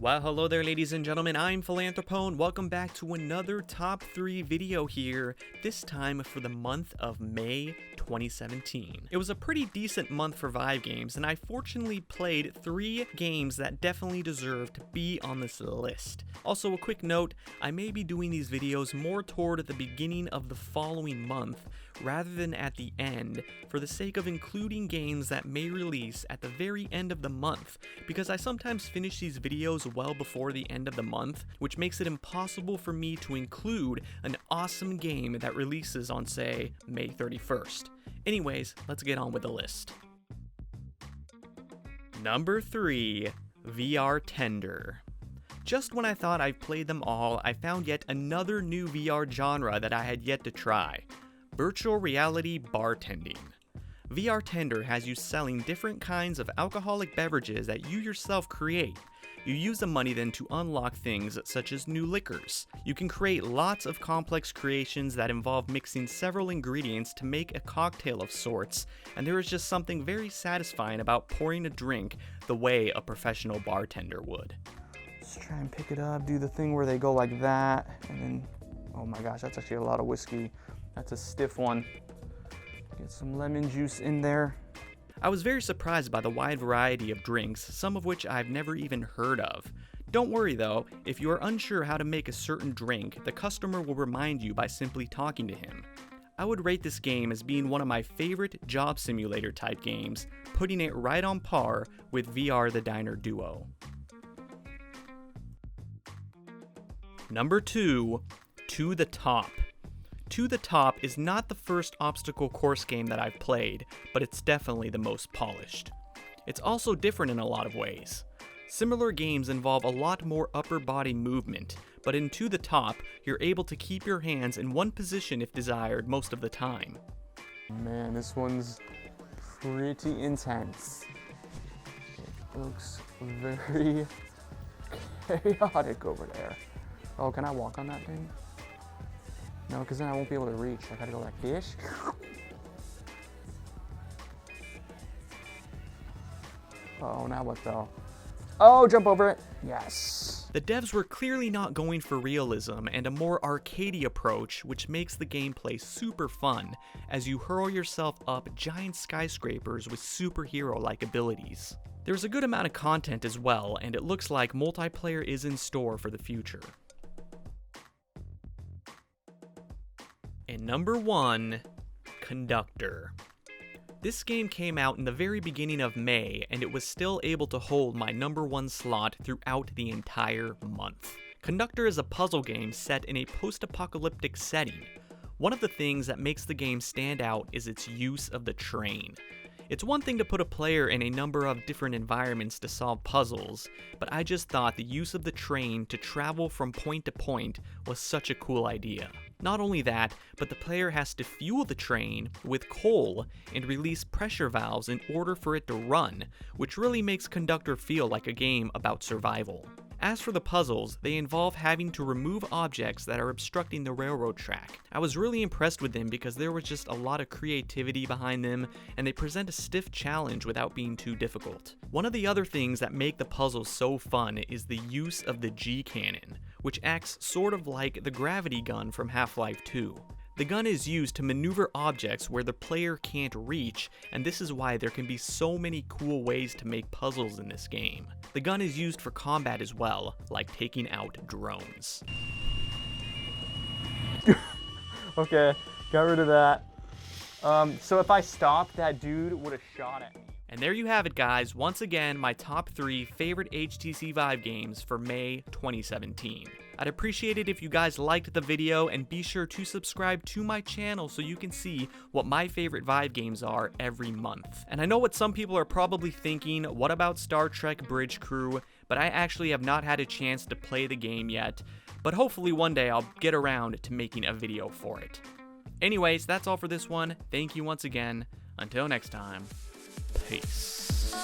Well, hello there ladies and gentlemen, I'm Philanthropone. Welcome back to another top 3 video here, this time for the month of May 2017. It was a pretty decent month for Vive Games, and I fortunately played 3 games that definitely deserve to be on this list. Also, a quick note, I may be doing these videos more toward the beginning of the following month, rather than at the end, for the sake of including games that may release at the very end of the month, because I sometimes finish these videos well before the end of the month, which makes it impossible for me to include an awesome game that releases on, say, May 31st. Anyways, let's get on with the list. Number 3, VR Tender. Just when I thought I've played them all, I found yet another new VR genre that I had yet to try: virtual reality bartending. VR Tender has you selling different kinds of alcoholic beverages that you yourself create. You use the money then to unlock things such as new liquors. You can create lots of complex creations that involve mixing several ingredients to make a cocktail of sorts, and there is just something very satisfying about pouring a drink the way a professional bartender would. Let's try and pick it up, do the thing where they go like that, and then, oh my gosh, that's actually a lot of whiskey. That's a stiff one. Get some lemon juice in there. I was very surprised by the wide variety of drinks, some of which I've never even heard of. Don't worry though, if you are unsure how to make a certain drink, the customer will remind you by simply talking to him. I would rate this game as being one of my favorite job simulator type games, putting it right on par with VR the Diner Duo. Number 2, To the Top. To the Top is not the first obstacle course game that I've played, but it's definitely the most polished. It's also different in a lot of ways. Similar games involve a lot more upper body movement, but in To the Top, you're able to keep your hands in one position if desired most of the time. Man, this one's pretty intense. It looks very chaotic over there. Oh, can I walk on that thing? No, because then I won't be able to reach. I gotta go like this. Oh, now what though? Oh, jump over it. Yes. The devs were clearly not going for realism and a more arcadey approach, which makes the gameplay super fun as you hurl yourself up giant skyscrapers with superhero-like abilities. There's a good amount of content as well, and it looks like multiplayer is in store for the future. And number 1, Conductor. This game came out in the very beginning of May, and it was still able to hold my number 1 slot throughout the entire month. Conductor is a puzzle game set in a post-apocalyptic setting. One of the things that makes the game stand out is its use of the train. It's one thing to put a player in a number of different environments to solve puzzles, but I just thought the use of the train to travel from point to point was such a cool idea. Not only that, but the player has to fuel the train with coal and release pressure valves in order for it to run, which really makes Conductor feel like a game about survival. As for the puzzles, they involve having to remove objects that are obstructing the railroad track. I was really impressed with them because there was just a lot of creativity behind them, and they present a stiff challenge without being too difficult. One of the other things that make the puzzles so fun is the use of the G-cannon, which acts sort of like the gravity gun from Half-Life 2. The gun is used to maneuver objects where the player can't reach, and this is why there can be so many cool ways to make puzzles in this game. The gun is used for combat as well, like taking out drones. Okay, got rid of that. So if I stopped, that dude would have shot at me. And there you have it, guys. Once again, my top 3 favorite HTC Vive games for May 2017. I'd appreciate it if you guys liked the video, and be sure to subscribe to my channel so you can see what my favorite Vive games are every month. And I know what some people are probably thinking, what about Star Trek Bridge Crew? But I actually have not had a chance to play the game yet, but hopefully one day I'll get around to making a video for it. Anyways, that's all for this one. Thank you once again. Until next time, peace.